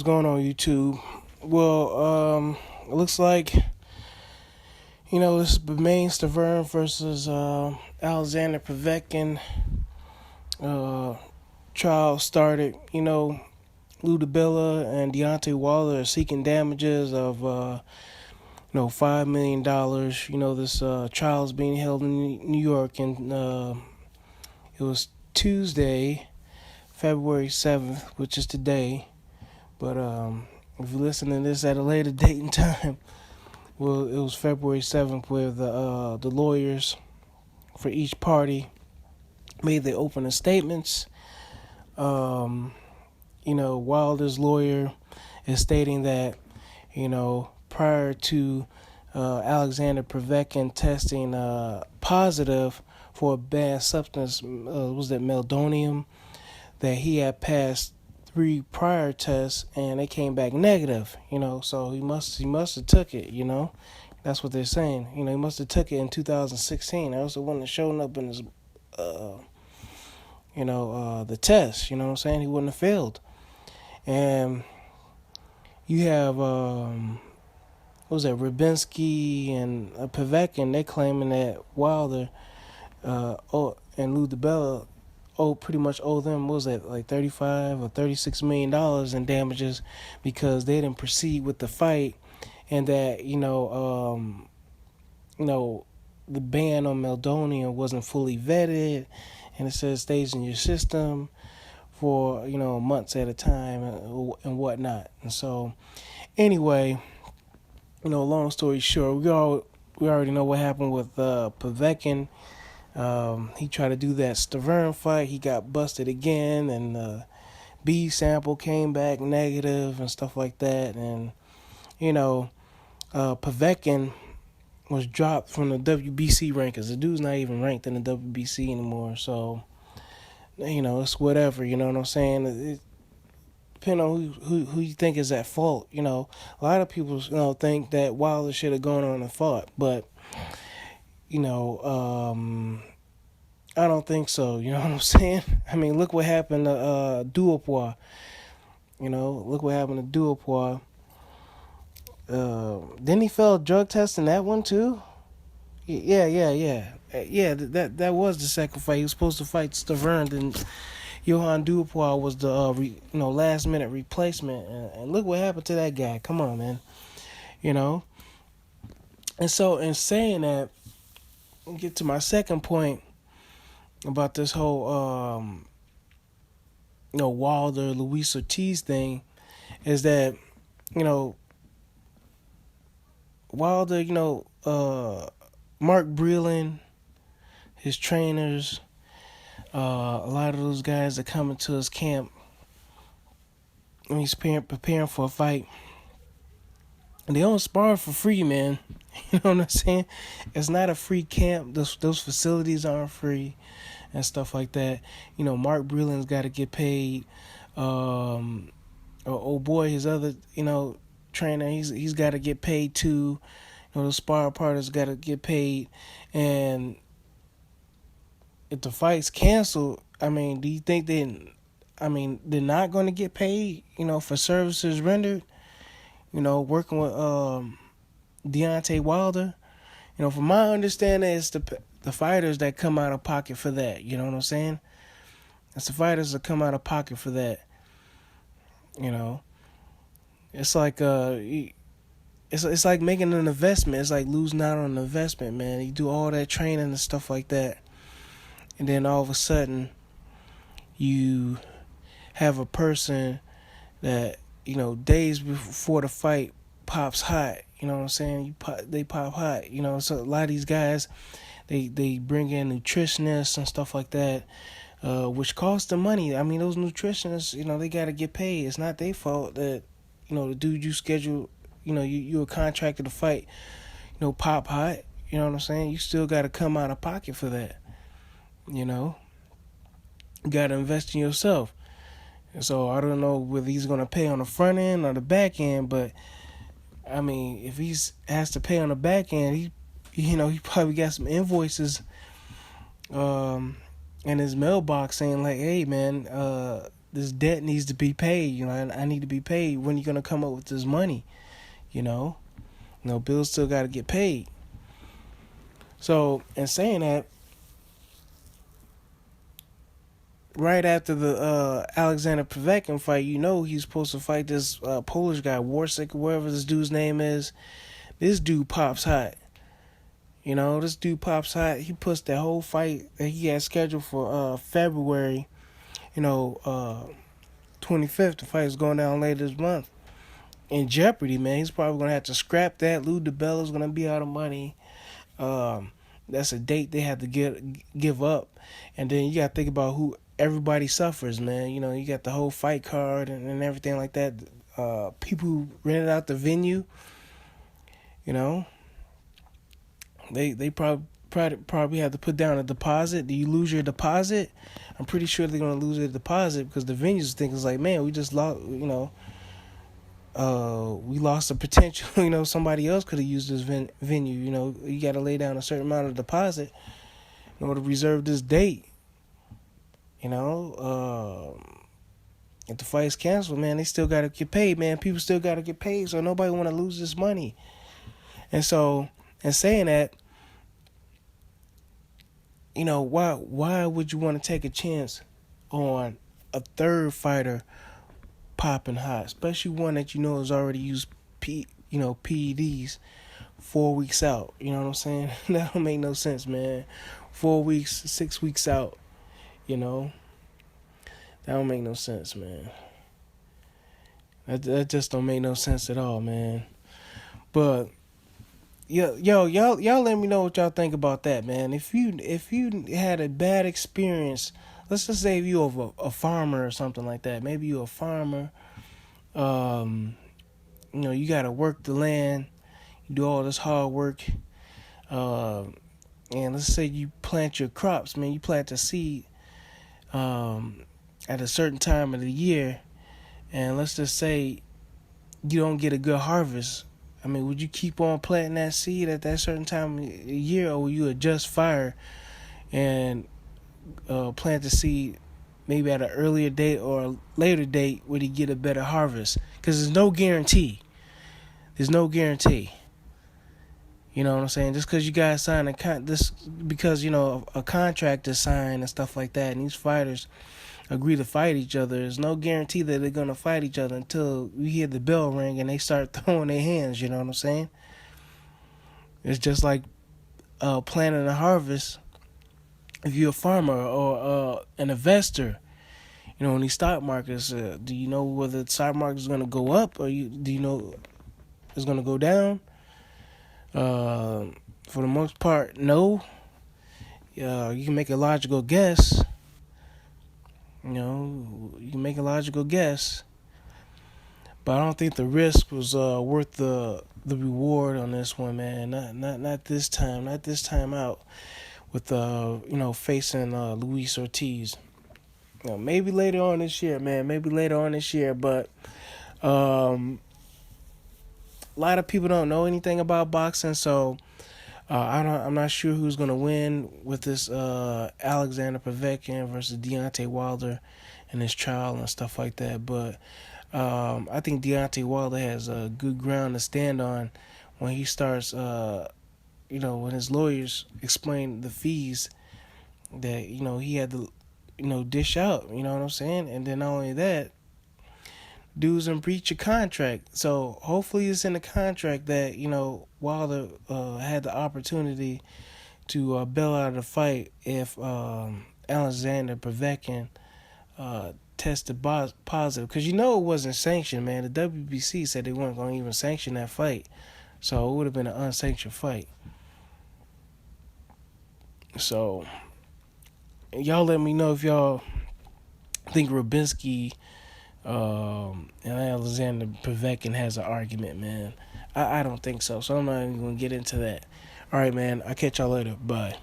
going on, YouTube? Well, it looks like, this Bermain Stavern versus Alexander Povetkin trial started. Ludabella and Deontay Wilder are seeking damages of, $5 million. This trial is being held in New York, and it was Tuesday, February 7th, which is today. But if you listen to this at a later date and time, well, it was February 7th where the lawyers for each party made their opening statements. Wilder's lawyer is stating that, prior to Alexander Povetkin testing positive for a banned substance, was that meldonium, that he had passed 3 prior tests and they came back negative, so he must have took it, That's what they're saying. He must have took it in 2016. That was the one that showed up in his the test, He wouldn't have failed. And you have Rubinski and Povetkin, they're claiming that Wilder and Ludabella pretty much owe them, like $35 or $36 million in damages because they didn't proceed with the fight, and that the ban on meldonium wasn't fully vetted, and it says stays in your system for months at a time and whatnot. And so anyway, long story short, we already know what happened with Povetkin. He tried to do that Stavern fight. He got busted again, and B sample came back negative and stuff like that. And Povetkin was dropped from the WBC rankings. The dude's not even ranked in the WBC anymore. So it's whatever. You know what I'm saying? It depending on who you think is at fault. A lot of people think that Wilder should have gone on and fought, but I don't think so. You know what I'm saying? I mean, look what happened to Duopois. Look what happened to Duopois. Didn't he fail drug test in that one too? Yeah. That was the second fight. He was supposed to fight Stavern, and Johann Duopois was the last minute replacement. And look what happened to that guy. Come on, man. And so in saying that, I'll get to my second point about this whole Wilder Luis Ortiz thing, is that Wilder, Mark Breland, his trainers, a lot of those guys that come into his camp when he's preparing for a fight, and they don't spar for free, man. You know what I'm saying? It's not a free camp. Those facilities aren't free and stuff like that. Mark Breland's got to get paid. His other, trainer, he's got to get paid too. The spar partners got to get paid. And if the fight's canceled, do you think they're not going to get paid, for services rendered? Working with Deontay Wilder. From my understanding, it's the fighters that come out of pocket for that. You know what I'm saying? It's the fighters that come out of pocket for that. It's like it's like making an investment. It's like losing out on an investment, man. You do all that training and stuff like that, and then all of a sudden, you have a person that days before the fight pops hot. You know what I'm saying? They pop hot. So a lot of these guys, they bring in nutritionists and stuff like that, which costs them money. Those nutritionists, they got to get paid. It's not their fault that the dude you schedule, you were contracted to fight, pop hot. You know what I'm saying? You still got to come out of pocket for that. You got to invest in yourself. And so I don't know whether he's going to pay on the front end or the back end, but if he has to pay on the back end, he probably got some invoices in his mailbox saying like, hey man, this debt needs to be paid. And I need to be paid. When are you gonna come up with this money? You know, bills still got to get paid. So, in saying that, right after the Alexander Povetkin fight, he's supposed to fight this Polish guy, Warsick, or whatever this dude's name is. This dude pops hot. This dude pops hot. He puts that whole fight that he had scheduled for February, 25th. The fight is going down later this month. In jeopardy, man. He's probably going to have to scrap that. Lou DiBella's going to be out of money. That's a date they have to give up. And then you got to think about who everybody suffers, man. You got the whole fight card and everything like that. People who rented out the venue, they probably have to put down a deposit. Do you lose your deposit? I'm pretty sure they're going to lose their deposit because the venues thinking like, man, we just lost, we lost the potential. Somebody else could have used this venue. You got to lay down a certain amount of deposit in order to reserve this date. If the fight's canceled, man, they still got to get paid, man. People still got to get paid, so nobody want to lose this money. And so, in saying that, why would you want to take a chance on a third fighter popping hot, especially one that has already used PEDs 4 weeks out? You know what I'm saying? That don't make no sense, man. 4 weeks, 6 weeks out, that don't make no sense, man. That just don't make no sense at all, man. But y'all let me know what y'all think about that, man. If you had a bad experience, let's just say if you a farmer or something like that. Maybe you're a farmer. You gotta work the land, you do all this hard work, and let's say you plant your crops, man. You plant the seed at a certain time of the year, and let's just say you don't get a good harvest. I mean, would you keep on planting that seed at that certain time of the year, or will you adjust fire and plant the seed maybe at an earlier date or a later date where you get a better harvest? Because there's no guarantee. There's no guarantee. You know what I'm saying? Just because you guys sign because a contract is signed and stuff like that, and these fighters agree to fight each other, there's no guarantee that they're gonna fight each other until you hear the bell ring and they start throwing their hands. You know what I'm saying? It's just like planting a harvest. If you're a farmer or an investor, in these stock markets, do you know whether the stock market is going to go up or do you know it's going to go down? For the most part, no. You can make a logical guess. You can make a logical guess, but I don't think the risk was worth the reward on this one, man. Not this time. Not this time out with facing Luis Ortiz. Maybe later on this year, man. Maybe later on this year, but a lot of people don't know anything about boxing, so I'm not sure who's gonna win with this Alexander Povetkin versus Deontay Wilder in this trial and stuff like that. But I think Deontay Wilder has a good ground to stand on when he starts. When his lawyers explain the fees that he had to dish out. You know what I'm saying? And then not only that, dudes in breach of contract. So hopefully it's in the contract that Wilder had the opportunity to bail out of the fight if Alexander Povetkin tested positive, because it wasn't sanctioned, man. The WBC said they weren't going to even sanction that fight, so it would have been an unsanctioned fight. So y'all let me know if y'all think Rubinsky and Alexander Povetkin has an argument, man. I don't think so, so I'm not even going to get into that. All right, man. I'll catch y'all later. Bye.